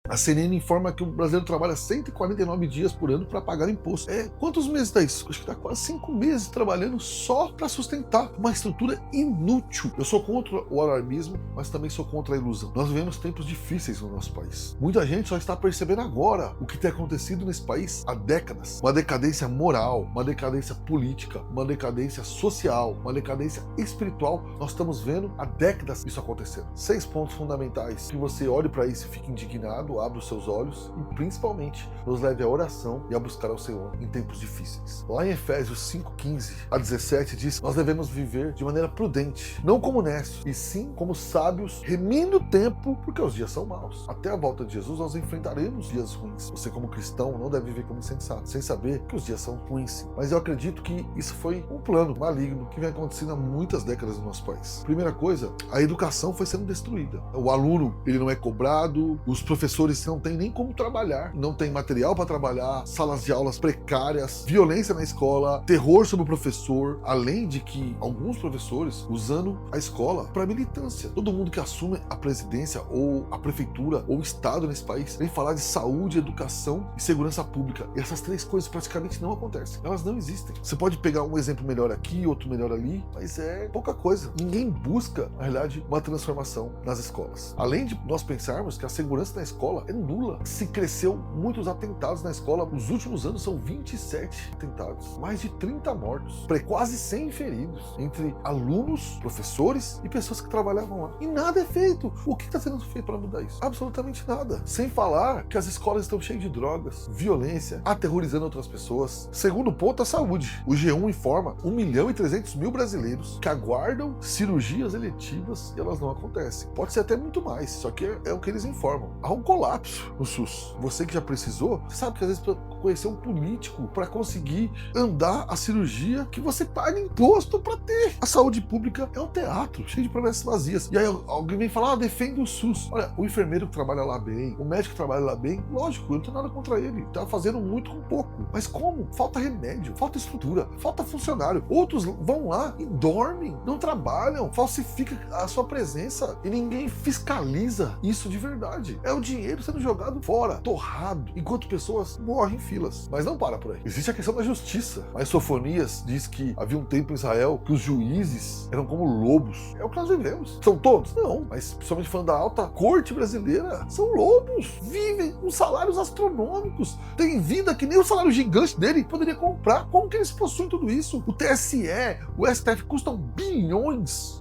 A CNN informa que o brasileiro trabalha 149 dias por ano para pagar imposto. Quantos meses dá isso? Acho que dá quase 5 meses trabalhando só para sustentar uma estrutura inútil. Eu sou contra o alarmismo, mas também sou contra a ilusão. Nós vivemos tempos difíceis no nosso país. Muita gente só está percebendo agora o que tem acontecido nesse país há décadas. Uma decadência moral, uma decadência política, uma decadência social, uma decadência espiritual. Nós estamos vendo há décadas isso acontecendo. 6 pontos fundamentais que você olhe para isso e fique indignado, abra os seus olhos e principalmente nos leve à oração e a buscar ao Senhor em tempos difíceis. Lá em Efésios 5:15 a 17 diz que nós devemos viver de maneira prudente, não como necios, e sim como sábios, remindo o tempo, porque os dias são maus. Até a volta de Jesus nós enfrentaremos dias ruins. Você como cristão não deve viver como insensato, sem saber que os dias são ruins sim. Mas eu acredito que isso foi um plano maligno que vem acontecendo há muitas décadas no nosso país. Primeira coisa, a educação foi sendo destruída. O aluno, ele não é cobrado, os professores não têm nem como trabalhar, não tem material para trabalhar, salas de aulas precárias, violência na escola, terror sobre o professor, além de que alguns professores usando a escola para militância. Todo mundo que assume a presidência ou a prefeitura ou o estado nesse país vem falar de saúde, educação e segurança pública. E essas 3 coisas praticamente não acontecem. Elas não existem. Você pode pegar um exemplo melhor aqui, outro melhor ali, mas é pouca coisa. Ninguém busca, na realidade, uma transformação nas escolas. Além de nós pensarmos que a segurança na escola é nula. Se cresceu muitos atentados na escola. Nos últimos anos são 27 atentados. Mais de 30 mortos. Quase 100 feridos. Entre alunos, professores e pessoas que trabalhavam lá. E nada é feito. O que está sendo feito para mudar isso? Absolutamente nada. Sem falar que as escolas estão cheias de drogas, violência, aterrorizando outras pessoas. Segundo ponto, a saúde. O G1 informa 1.300.000 brasileiros que aguardam cirurgias eletivas e elas não acontecem. Pode ser até muito mais, só que é o que eles informam. Há um colapso no SUS. Você que já precisou, sabe que às vezes precisa conhecer um político para conseguir andar a cirurgia que você paga imposto para ter. A saúde pública é um teatro, cheio de promessas vazias. E aí alguém vem falar, defende o SUS. Olha, o enfermeiro que trabalha lá bem, o médico que trabalha lá bem, lógico, eu não tenho nada contra ele. Tá fazendo muito com pouco. Mas como? Falta remédio, falta estrutura, falta funcionário. Outros vão lá e dormem, não trabalham, falsifica a sua presença e ninguém fiscaliza isso de verdade. É o dinheiro sendo jogado fora, torrado, enquanto pessoas morrem em filas. Mas não para por aí. Existe a questão da justiça. Mas Sofonias diz que havia um tempo em Israel que os juízes eram como lobos. É o que nós vivemos. São todos? Não. Mas principalmente falando da alta corte brasileira, são lobos. Vivem com salários astronômicos. Tem vida que nem o salário gigante dele poderia comprar. Como que eles possuem tudo isso? O TSE, o STF custam bilhões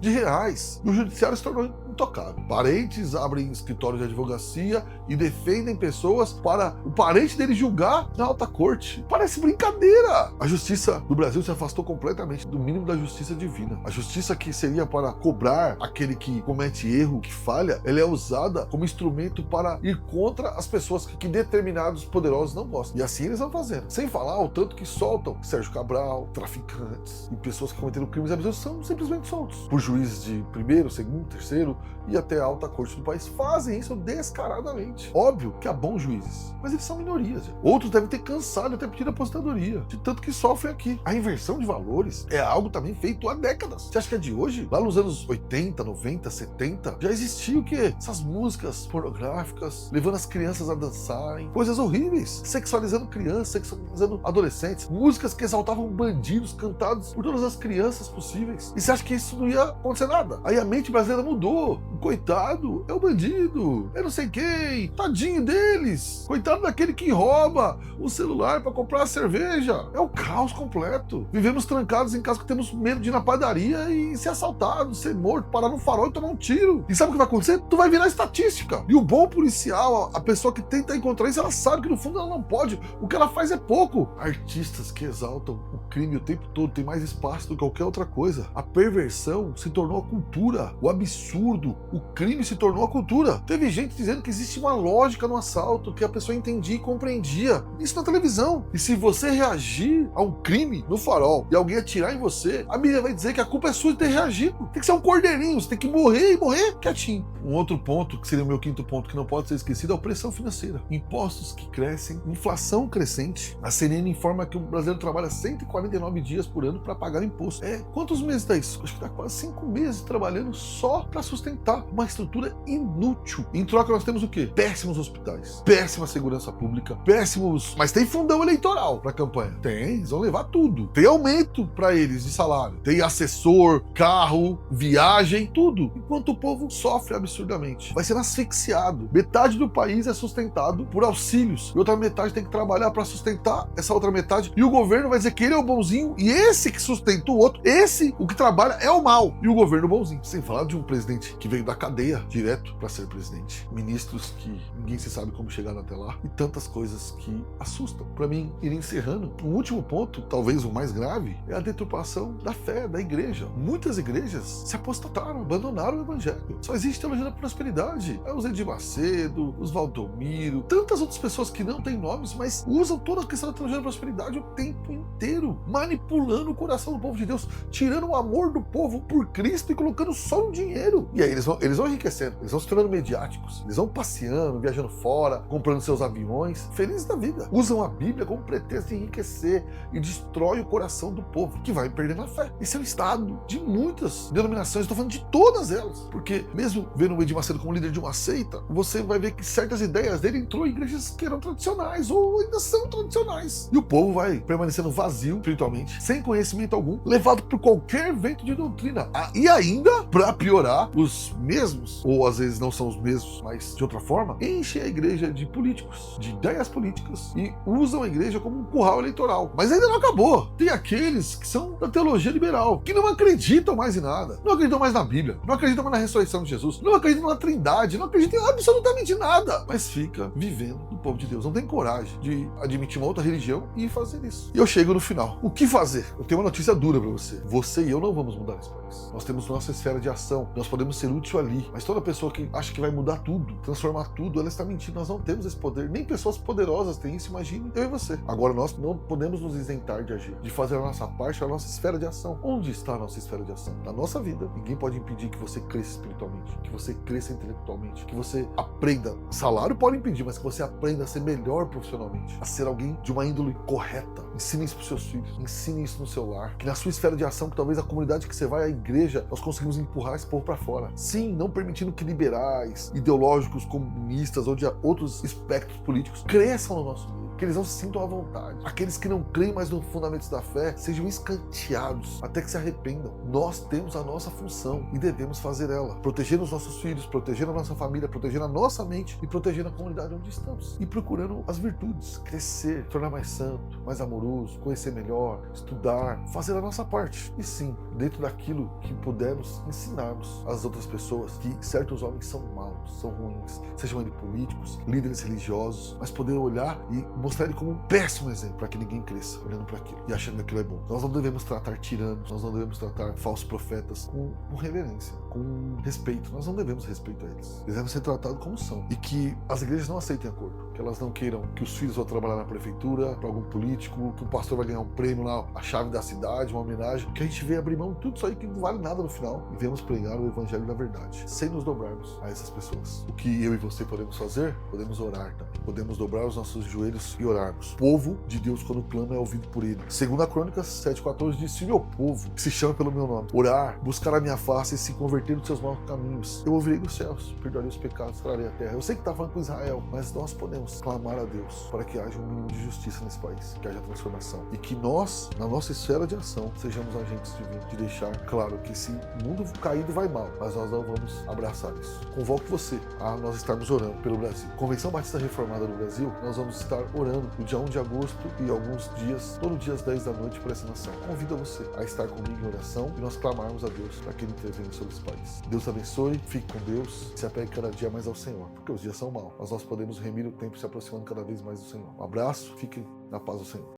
de reais. E o judiciário se tornou intocável. Parentes abrem escritórios de advocacia e defendem pessoas para o parente dele julgar na alta corte. Parece brincadeira! A justiça do Brasil se afastou completamente do mínimo da justiça divina. A justiça que seria para cobrar aquele que comete erro, que falha, ela é usada como instrumento para ir contra as pessoas que determinados poderosos não gostam. E assim eles vão fazendo. Sem falar o tanto que soltam Sérgio Cabral, traficantes e pessoas que cometeram crimes absurdos são simplesmente soltos por juízes de primeiro, segundo, terceiro e até a alta corte do país. Fazem isso descaradamente. Óbvio que há bons juízes, mas eles são minorias. Outros devem ter cansado até pedir aposentadoria, de tanto que sofrem aqui. A inversão de valores é algo também feito há décadas. Você acha que é de hoje? Lá nos anos 80, 90, 70, já existia o quê? Essas músicas pornográficas, levando as crianças a dançarem, coisas horríveis, sexualizando crianças, sexualizando adolescentes, músicas que exaltavam bandidos, cantados por todas as crianças possíveis. E você acha que isso não ia acontecer nada? Aí a mente brasileira mudou. O coitado é o bandido, é não sei quem, tadinho deles, coitado daquele que rouba o celular para comprar a cerveja. É o caos completo. Vivemos trancados em casa que temos medo de ir na padaria e ser assaltado, ser morto, parar no farol e tomar um tiro. E sabe o que vai acontecer? Tu vai virar estatística. E o bom policial, a pessoa que tenta encontrar isso, ela sabe que no fundo ela não pode. O que ela faz é pouco. Artistas que exaltam o crime o tempo todo têm mais espaço do que qualquer outra coisa. A perversão se tornou a cultura. O absurdo, o crime se tornou a cultura. Teve gente dizendo que existe uma lógica no assalto que a pessoa entendia e compreendia. Isso na televisão. E se você reagir a um crime no farol e alguém atirar em você, a mídia vai dizer que a culpa é sua de ter reagido. Tem que ser um cordeirinho, você tem que morrer e morrer quietinho. Um outro ponto, que seria o meu quinto ponto, que não pode ser esquecido, é a pressão financeira. Impostos que crescem, inflação crescente. A CNN informa que o brasileiro trabalha 149 dias por ano para pagar imposto. Quantos meses dá isso? Acho que dá quase 5 meses trabalhando só para sustentar sustentar uma estrutura inútil. Em troca nós temos o quê? Péssimos hospitais, péssima segurança pública, péssimos... Mas tem fundão eleitoral pra campanha. Tem, eles vão levar tudo. Tem aumento pra eles de salário. Tem assessor, carro, viagem, tudo. Enquanto o povo sofre absurdamente. Vai sendo asfixiado. Metade do país é sustentado por auxílios. E outra metade tem que trabalhar pra sustentar essa outra metade. E o governo vai dizer que ele é o bonzinho e esse que sustenta o outro, esse, o que trabalha, é o mal. E o governo bonzinho. Sem falar de um presidente que veio da cadeia direto pra ser presidente. Ministros que ninguém se sabe como chegaram até lá. E tantas coisas que assustam. Pra mim, ir encerrando, o último ponto, talvez o mais grave, é a deturpação da fé, da igreja. Muitas igrejas se apostataram, abandonaram o evangelho. Só existe teologia da prosperidade. É os Edir Macedo, os Valdomiro, tantas outras pessoas que não têm nomes, mas usam toda a questão da teologia da prosperidade o tempo inteiro, manipulando o coração do povo de Deus, tirando o amor do povo por Cristo e colocando só no dinheiro. E aí eles vão enriquecendo, eles vão se tornando mediáticos, eles vão passeando, viajando fora, comprando seus aviões, felizes da vida. Usam a Bíblia como pretexto de enriquecer e destrói o coração do povo, que vai perdendo a fé. Esse é o estado de muitas denominações, estou falando de todas elas, porque mesmo vendo o Edir Macedo como líder de uma seita, você vai ver que certas ideias dele entrou em igrejas que eram tradicionais ou ainda são tradicionais. E o povo vai permanecendo vazio espiritualmente, sem conhecimento algum, levado por qualquer vento de doutrina. E ainda, para piorar, os mesmos, ou às vezes não são os mesmos, mas de outra forma, enchem a igreja de políticos, de ideias políticas e usam a igreja como um curral eleitoral. Mas ainda não acabou. Tem aqueles que são da teologia liberal, que não acreditam mais em nada, não acreditam mais na Bíblia, não acreditam mais na ressurreição de Jesus, não acreditam na Trindade, não acreditam em absolutamente nada, mas fica vivendo do povo de Deus. Não tem coragem de admitir uma outra religião e fazer isso. E eu chego no final. O que fazer? Eu tenho uma notícia dura para você. Você e eu não vamos mudar esse país. Nós temos nossa esfera de ação, nós podemos ser útil ali, mas toda pessoa que acha que vai mudar tudo, transformar tudo, ela está mentindo. Nós não temos esse poder, nem pessoas poderosas têm isso, imagine eu e você. Agora nós não podemos nos isentar de agir, de fazer a nossa parte, a nossa esfera de ação. Onde está a nossa esfera de ação? Na nossa vida. Ninguém pode impedir que você cresça espiritualmente, que você cresça intelectualmente, que você aprenda. Salário pode impedir, mas que você aprenda a ser melhor profissionalmente, a ser alguém de uma índole correta. Ensine isso para os seus filhos, ensine isso no seu lar, que na sua esfera de ação, que talvez a comunidade que você vai, a igreja, nós conseguimos empurrar esse povo para fora. Sim, não permitindo que liberais, ideológicos, comunistas ou de outros espectros políticos cresçam no nosso meio, que eles não se sintam à vontade. Aqueles que não creem mais nos fundamentos da fé sejam escanteados até que se arrependam. Nós temos a nossa função e devemos fazer ela, protegendo os nossos filhos, protegendo a nossa família, protegendo a nossa mente e protegendo a comunidade onde estamos. E procurando as virtudes, crescer, tornar mais santo, mais amoroso, conhecer melhor, estudar, fazer a nossa parte. E sim, dentro daquilo que pudermos, ensinarmos às outras pessoas que certos homens são maus, são ruins, sejam eles políticos, líderes religiosos, mas poder olhar e mostrar ele como um péssimo exemplo para que ninguém cresça olhando para aquilo e achando que aquilo é bom. Nós não devemos tratar tiranos, nós não devemos tratar falsos profetas com reverência, com respeito. Nós não devemos respeito a eles. Eles devem ser tratados como são. E que as igrejas não aceitem acordo, que elas não queiram que os filhos vão trabalhar na prefeitura, para algum político, que o pastor vai ganhar um prêmio lá, a chave da cidade, uma homenagem, que a gente venha abrir mão de tudo isso aí que não vale nada no final e venhamos pregar o evangelho da verdade, sem nos dobrarmos a essas pessoas. O que eu e você podemos fazer? Podemos orar também. Podemos dobrar os nossos joelhos e orarmos. O povo de Deus, quando clama, é ouvido por ele. Segunda Crônicas 7,14 diz: se meu povo, que se chama pelo meu nome, orar, buscar a minha face e se converter dos seus maus caminhos, eu ouvirei dos céus, perdoarei os pecados, trarei a terra. Eu sei que está falando com Israel, mas nós podemos clamar a Deus para que haja um mínimo de justiça nesse país, que haja transformação. E que nós, na nossa esfera de ação, sejamos agentes divinos, de deixar claro que esse mundo caído vai mal, mas nós não vamos abraçar isso. Convoco você a nós estarmos orando pelo Brasil. Convenção Batista Reformada do Brasil, nós vamos estar orando no dia 1 de agosto e alguns dias, todo dia às 10 da noite por essa nação. Convido você a estar comigo em oração e nós clamarmos a Deus para que Ele intervenha sobre esse país. Deus abençoe, fique com Deus, se apegue cada dia mais ao Senhor, porque os dias são maus, mas nós podemos remir o tempo se aproximando cada vez mais do Senhor. Um abraço, fiquem na paz do Senhor.